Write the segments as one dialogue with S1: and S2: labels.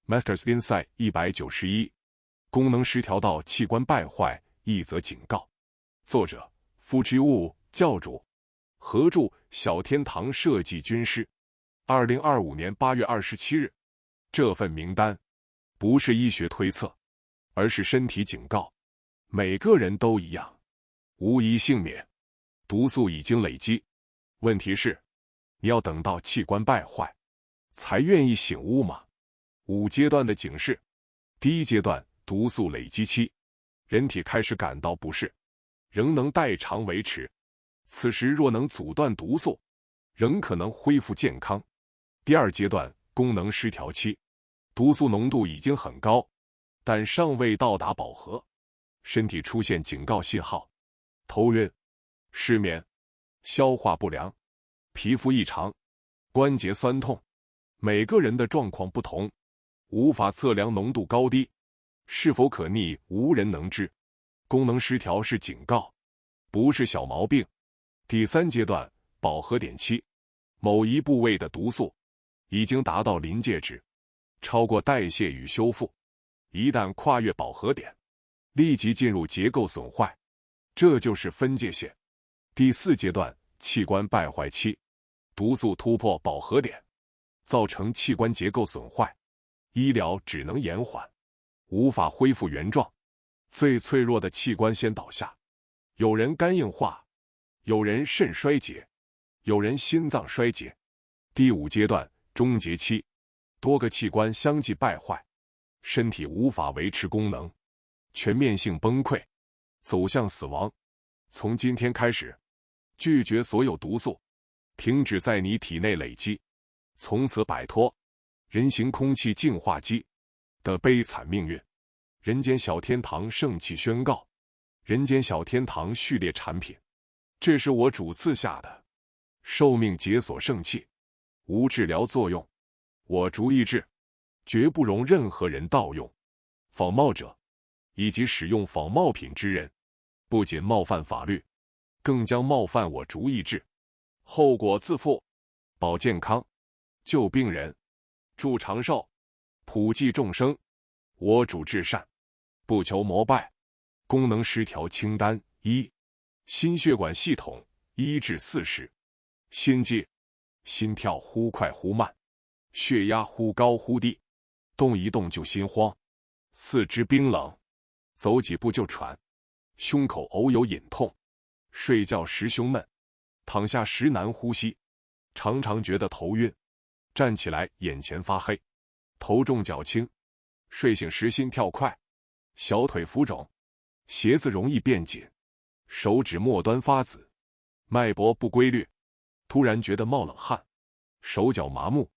S1: Masters Insight 191，功能失调到器官败坏，一则警告。作者：夫之物，教主，合著小天堂设计军师。2025年8月27日，这份名单不是医学推测，而是身体警告。每个人都一样，无一幸免。毒素已经累积，问题是，你要等到器官败坏，才愿意醒悟吗？5阶段的警示。第一阶段，毒素累积期，人体开始感到不适，仍能代偿维持。此时若能阻断毒素，仍可能恢复健康。第二阶段，功能失调期，毒素浓度已经很高，但尚未到达饱和，身体出现警告信号，头晕、失眠、消化不良、皮肤异常、关节酸痛。每个人的状况不同，无法测量浓度高低，是否可逆无人能知。功能失调是警告，不是小毛病。第三阶段，饱和点期，某一部位的毒素已经达到临界值，超过代谢与修复。一旦跨越饱和点，立即进入结构损坏，这就是分界线。第四阶段，器官败坏期，毒素突破饱和点，造成器官结构损坏，医疗只能延缓，无法恢复原状。最脆弱的器官先倒下，有人肝硬化，有人肾衰竭，有人心脏衰竭。第五阶段，终结期，多个器官相继败坏，身体无法维持功能，全面性崩溃，走向死亡。从今天开始，拒绝所有毒素，停止在你体内累积，从此摆脱人形空气净化机的悲惨命运。人间小天堂盛气宣告，人间小天堂序列产品，这是我主赐下的寿命解锁圣器，无治疗作用，我逐一治，绝不容任何人盗用。仿冒者以及使用仿冒品之人，不仅冒犯法律，更将冒犯我逐一治，后果自负。保健康，救病人，助长寿，普济众生，我主至善，不求膜拜。功能失调清单：1. 心血管系统1至40，心悸，心跳忽快忽慢，血压忽高忽低，动一动就心慌，四肢冰冷，走几步就喘，胸口偶有隐痛，睡觉时胸闷，躺下时难呼吸，常常觉得头晕，站起来眼前发黑，头重脚轻，睡醒时心跳快，小腿浮肿，鞋子容易变紧，手指末端发紫，脉搏不规律，突然觉得冒冷汗，手脚麻木，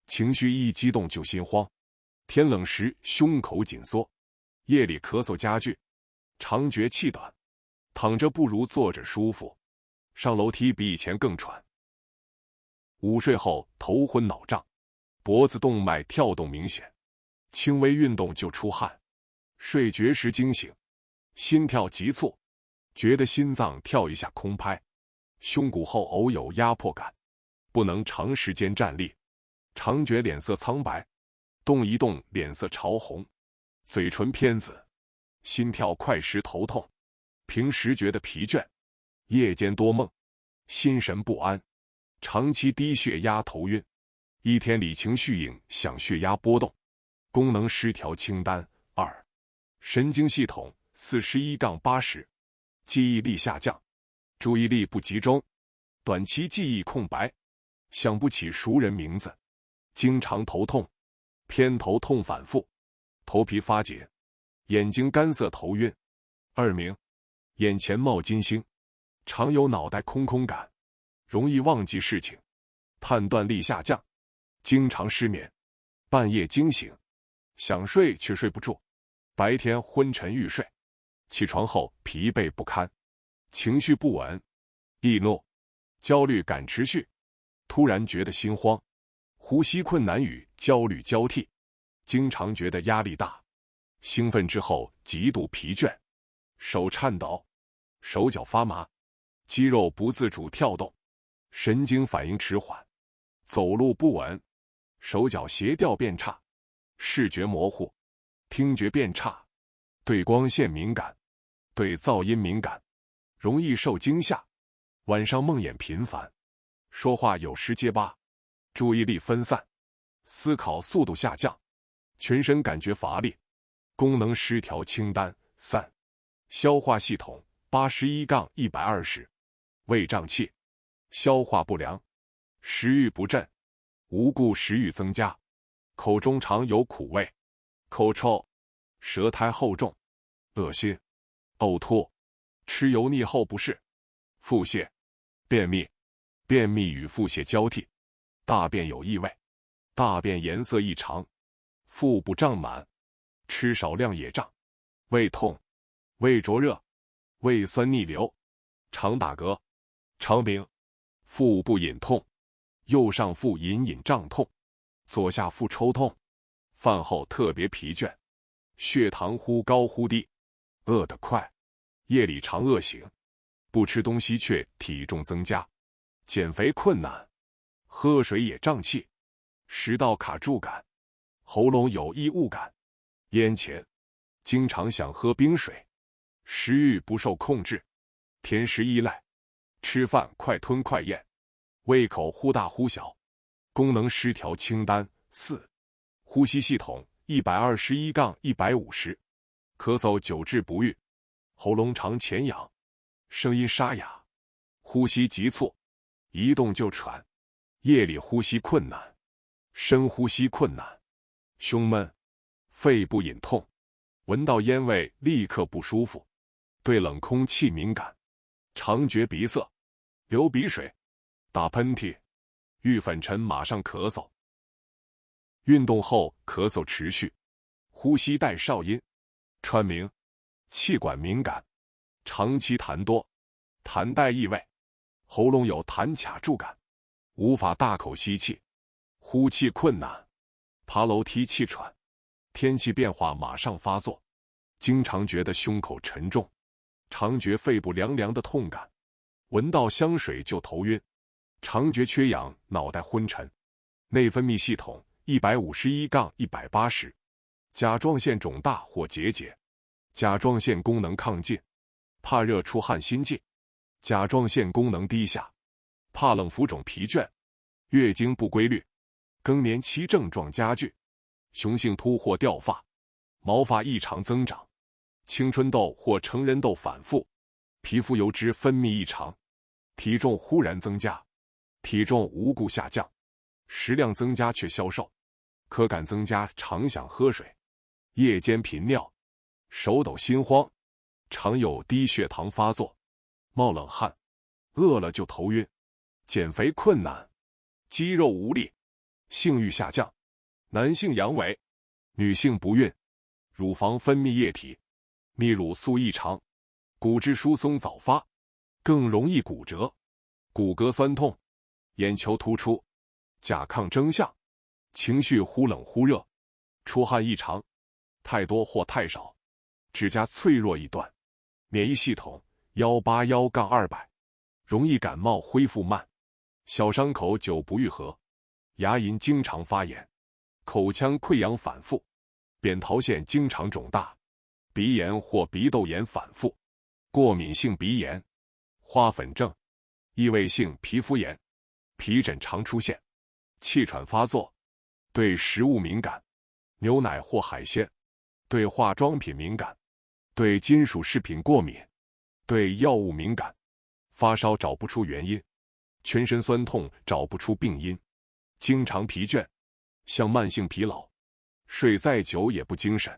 S1: 情绪一激动就心慌，天冷时胸口紧缩，夜里咳嗽加剧，常觉气短，躺着不如坐着舒服，上楼梯比以前更喘。午睡后头昏脑胀，脖子动脉跳动明显，轻微运动就出汗，睡觉时惊醒，心跳急促，觉得心脏跳一下空拍，胸骨后偶有压迫感，不能长时间站立，常觉脸色苍白，动一动脸色潮红，嘴唇偏紫，心跳快时头痛，平时觉得疲倦，夜间多梦，心神不安，长期低血压头晕，一天里情绪影响血压波动。功能失调清单：2. 神经系统41-80，记忆力下降，注意力不集中，短期记忆空白，想不起熟人名字，经常头痛，偏头痛反复，头皮发紧，眼睛干涩头晕。2名，眼前冒金星，常有脑袋空空感，容易忘记事情，判断力下降，经常失眠，半夜惊醒，想睡却睡不住，白天昏沉欲睡，起床后疲惫不堪，情绪不稳，易怒，焦虑感持续，突然觉得心慌，呼吸困难与焦虑交替，经常觉得压力大，兴奋之后极度疲倦，手颤抖，手脚发麻，肌肉不自主跳动，神经反应迟缓，走路不稳，手脚协调变差，视觉模糊，听觉变差，对光线敏感，对噪音敏感，容易受惊吓，晚上梦魇频繁，说话有失结巴，注意力分散，思考速度下降，全身感觉乏力，功能失调清单3，消化系统81-120，胃胀气，消化不良，食欲不振，无故食欲增加，口中常有苦味，口臭，舌苔厚重，恶心，呕吐，吃油腻后不适，腹泻，便秘，便秘与腹泻交替，大便有异味，大便颜色异常，腹部胀满，吃少量也胀，胃痛，胃灼热，胃酸逆流，肠打嗝，肠鸣，腹部隐痛，右上腹隐隐胀痛，左下腹抽痛，饭后特别疲倦，血糖忽高忽低，饿得快，夜里常饿醒，不吃东西却体重增加，减肥困难，喝水也胀气，食道卡住感，喉咙有异物感，咽前，经常想喝冰水，食欲不受控制，甜食依赖，吃饭快吞快咽，胃口忽大忽小，功能失调清单4，呼吸系统121-150，咳嗽久治不愈，喉咙常前痒，声音沙哑，呼吸急促，一动就喘，夜里呼吸困难，深呼吸困难，胸闷，肺部隐痛，闻到烟味立刻不舒服，对冷空气敏感，常觉鼻塞，流鼻水，打喷嚏，遇粉尘马上咳嗽，运动后咳嗽持续，呼吸带哨音，川鸣，气管敏感，长期痰多，痰带异味，喉咙有痰卡住感，无法大口吸气，呼气困难，爬楼梯气喘，天气变化马上发作，经常觉得胸口沉重，常觉肺部凉凉的痛感，闻到香水就头晕，常觉缺氧，脑袋昏沉，内分泌系统151-180，甲状腺肿大或结节，甲状腺功能亢进，怕热出汗心悸，甲状腺功能低下，怕冷浮肿疲倦，月经不规律，更年期症状加剧，雄性秃或掉发，毛发异常增长，青春痘或成人痘反复，皮肤油脂分泌异常，体重忽然增加，体重无故下降，食量增加却消瘦，渴感增加，常想喝水，夜间频尿，手抖心慌，常有低血糖发作，冒冷汗，饿了就头晕，减肥困难，肌肉无力，性欲下降，男性阳痿，女性不孕，乳房分泌液体，泌乳素异常，骨质疏松早发，更容易骨折，骨骼酸痛，眼球突出，甲亢征象，情绪忽冷忽热，出汗异常，太多或太少，指甲脆弱易断，免疫系统181-200，容易感冒恢复慢，小伤口久不愈合，牙龈经常发炎，口腔溃疡反复，扁桃腺经常肿大，鼻炎或鼻窦炎反复，过敏性鼻炎，花粉症，异位性皮肤炎，皮疹常出现，气喘发作，对食物敏感，牛奶或海鲜，对化妆品敏感，对金属饰品过敏，对药物敏感，发烧找不出原因，全身酸痛找不出病因，经常疲倦，像慢性疲劳，睡再久也不精神，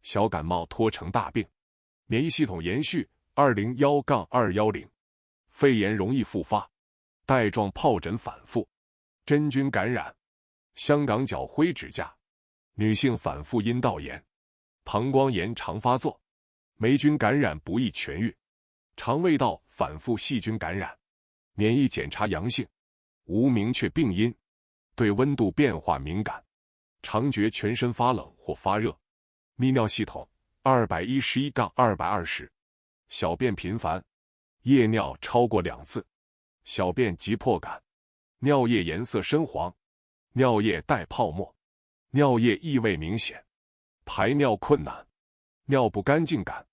S1: 小感冒拖成大病，免疫系统延续201-210，肺炎容易复发，带状疱疹反复，真菌感染，香港脚灰指甲，女性反复阴道炎，膀胱炎常发作，霉菌感染不易痊愈，肠胃道反复细菌感染，免疫检查阳性，无明确病因，对温度变化敏感，常觉全身发冷或发热，泌尿系统211-220，小便频繁，夜尿超过2次，小便急迫感，尿液颜色深黄，尿液带泡沫，尿液异味明显，排尿困难，尿不干净感，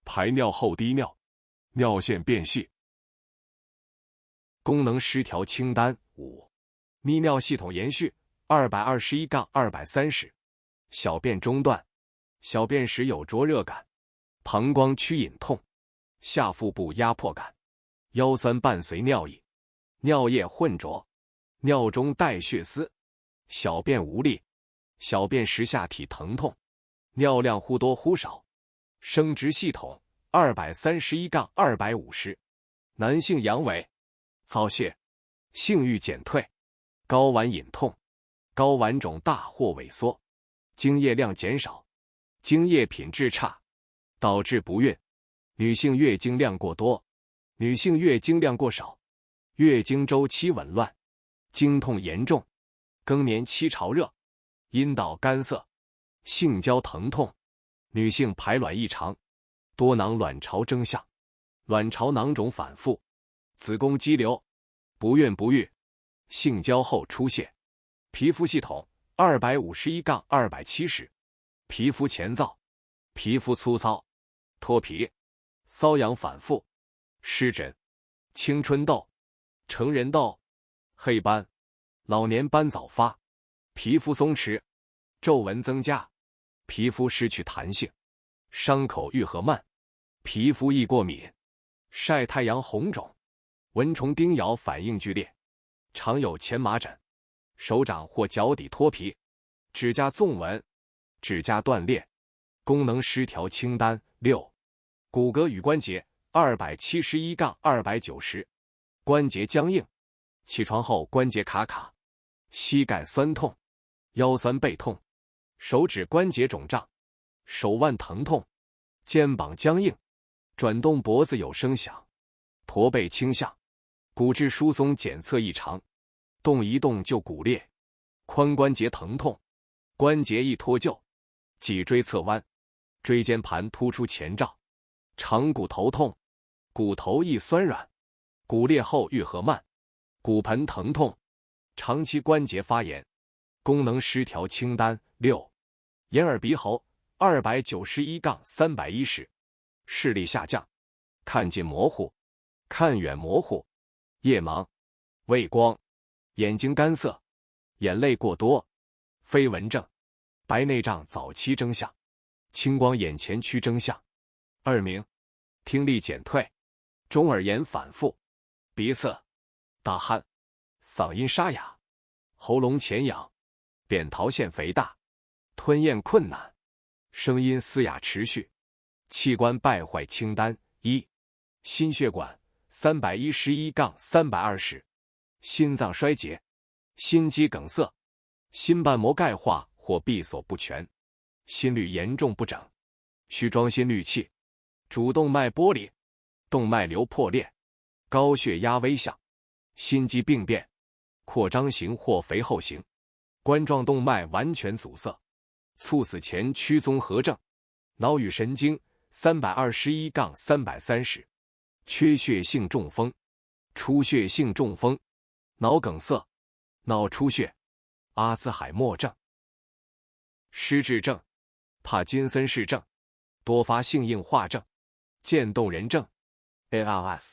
S1: 排尿后滴尿，尿线变细。
S2: 功能失调清单5，泌尿系统延续221-230，小便中断，小便时有灼热感，膀胱区隐痛，下腹部压迫感，腰酸伴随尿意，尿液浑浊，尿中带血丝，小便无力，小便时下体疼痛，尿量忽多忽少。生殖系统231-250，男性阳痿，早泄，性欲减退，睾丸隐痛，睾丸肿大或萎缩，精液量减少，精液品质差，导致不孕。女性月经量过多，女性月经量过少，月经周期紊乱，经痛严重，更年期潮热，阴道干涩，性交疼痛，女性排卵异常，多囊卵巢征象，卵巢囊肿反复，子宫肌瘤，不孕不育，性交后出血。皮肤系统251-270，皮肤前燥，皮肤粗糙，脱皮，瘙痒反复，湿疹，青春痘，成人痘，黑斑，老年斑早发，皮肤松弛，皱纹增加，皮肤失去弹性，伤口愈合慢，皮肤易过敏，晒太阳红肿，蚊虫叮咬反应剧烈，常有前麻疹，手掌或脚底脱皮，指甲纵纹，指甲断裂。功能失调清单6，骨骼与关节271-290，关节僵硬，起床后关节卡卡，膝盖酸痛，腰酸背痛，手指关节肿胀，手腕疼痛，肩膀僵硬，转动脖子有声响，驼背倾向，骨质疏松检测异常，动一动就骨裂，髋关节疼痛，关节易脱臼，脊椎侧弯，椎间盘突出前兆，长骨头痛，骨头易酸软，骨裂后愈合慢，骨盆疼痛，长期关节发炎。功能失调清单6，眼耳鼻喉291-310，视力下降，看近模糊，看远模糊，夜盲，畏光，眼睛干涩，眼泪过多，飞蚊症，白内障早期征象，青光眼前区征象，耳鸣，听力减退，中耳炎反复，鼻塞，大汗，嗓音沙哑，喉咙前痒，扁桃腺肥大，吞咽困难，声音嘶哑持续。器官败坏清单1，心血管311-320，心脏衰竭，心肌梗塞，心瓣膜钙化或闭锁不全，心律严重不整，需装心律器，主动脉剥离，动脉瘤破裂，高血压危象，心肌病变，扩张型或肥厚型，冠状动脉完全阻塞，猝死前区综合症，脑与神经321-330，缺血性中风，出血性中风，脑梗塞，脑出血，阿兹海默症，失智症，帕金森氏症，多发性硬化症，渐冻人症 ALS，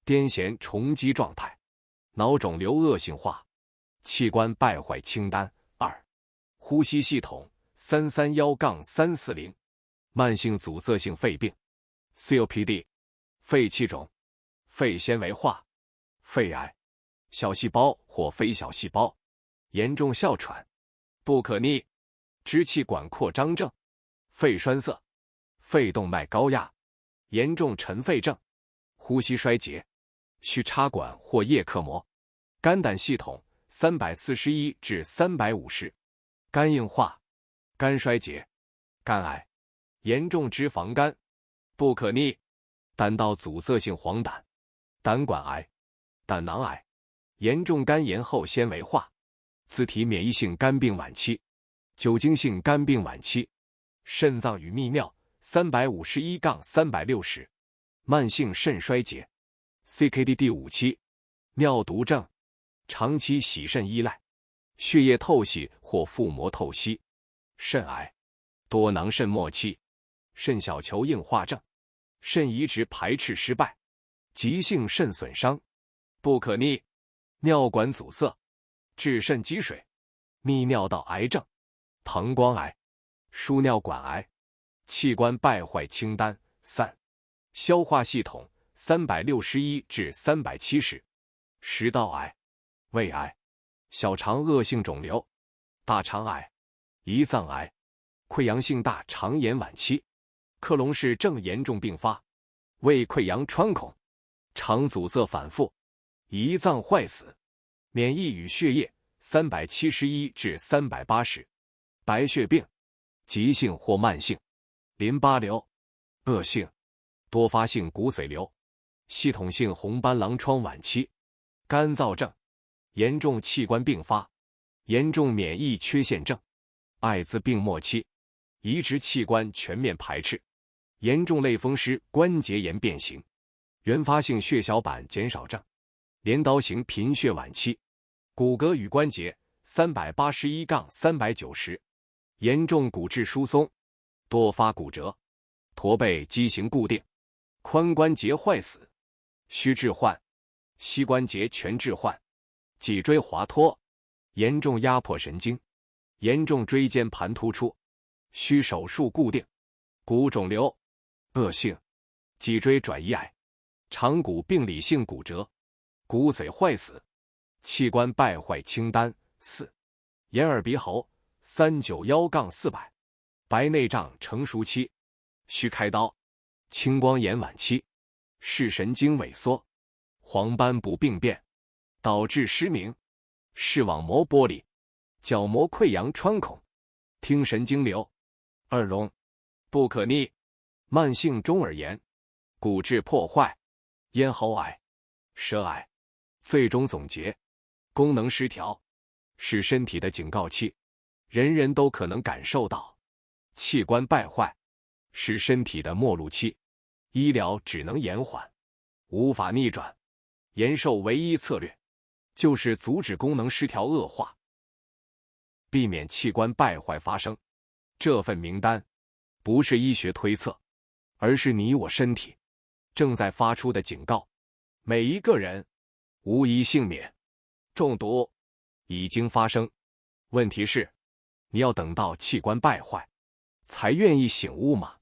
S2: 癫痫重击状态，脑肿瘤恶性化。器官败坏清单2，呼吸系统331-340，慢性阻塞性肺病 COPD， 肺气肿，肺纤维化，肺癌，小细胞或非小细胞，严重哮喘，不可逆，支气管扩张症，肺栓塞，肺动脉高压，严重尘肺症，呼吸衰竭，需插管或叶克膜。肝胆系统341-350，肝硬化，肝衰竭，肝癌，严重脂肪肝，不可逆，胆道阻塞性黄疸，胆管癌，胆囊癌，严重肝炎后纤维化，自体免疫性肝病晚期，酒精性肝病晚期。肾脏与泌尿351-360，慢性肾衰竭 CKD 第5期，尿毒症，长期洗肾依赖，血液透析或腹膜透析。肾癌多囊肾末期、肾小球硬化症、肾移植排斥失败、急性肾损伤、不可逆、尿管阻塞、致肾积水、泌尿道癌症、膀胱癌、输尿管癌、器官败坏清单3，消化系统361至370，食道癌、胃癌、小肠恶性肿瘤、大肠癌、胰脏癌、溃疡性大肠炎晚期、克隆氏症严重并发、胃溃疡穿孔、肠阻塞反复、胰脏坏死、免疫与血液371至380，白血病、急性或慢性、淋巴瘤、恶性、多发性骨髓瘤、系统性红斑狼疮晚期、干燥症、严重器官并发、严重免疫缺陷症、艾滋病末期、移植器官全面排斥、严重类风湿关节炎变形、原发性血小板减少症、镰刀型贫血晚期、骨骼与关节381-390，严重骨质疏松、多发骨折、驼背畸形固定、髋关节坏死、虚置换、膝关节全置换、脊椎滑脱、严重压迫神经、严重椎间盘突出、需手术固定、骨肿瘤、恶性、脊椎转移癌、长骨病理性骨折、骨髓坏死、器官败坏清单4，眼耳鼻喉391-400，白内障成熟期，需开刀，青光眼晚期，视神经萎缩，黄斑部病变，导致失明，视网膜剥离，角膜溃疡穿孔，听神经瘤，耳聋，不可逆，慢性中耳炎，骨质破坏，咽喉癌，舌癌。最终总结，功能失调是身体的警告器，人人都可能感受到；器官败坏是身体的末路期，医疗只能延缓，无法逆转。延寿唯一策略就是阻止功能失调恶化，避免器官败坏发生。这份名单不是医学推测，而是你我身体正在发出的警告。每一个人无一幸免，中毒已经发生。问题是，你要等到器官败坏才愿意醒悟吗？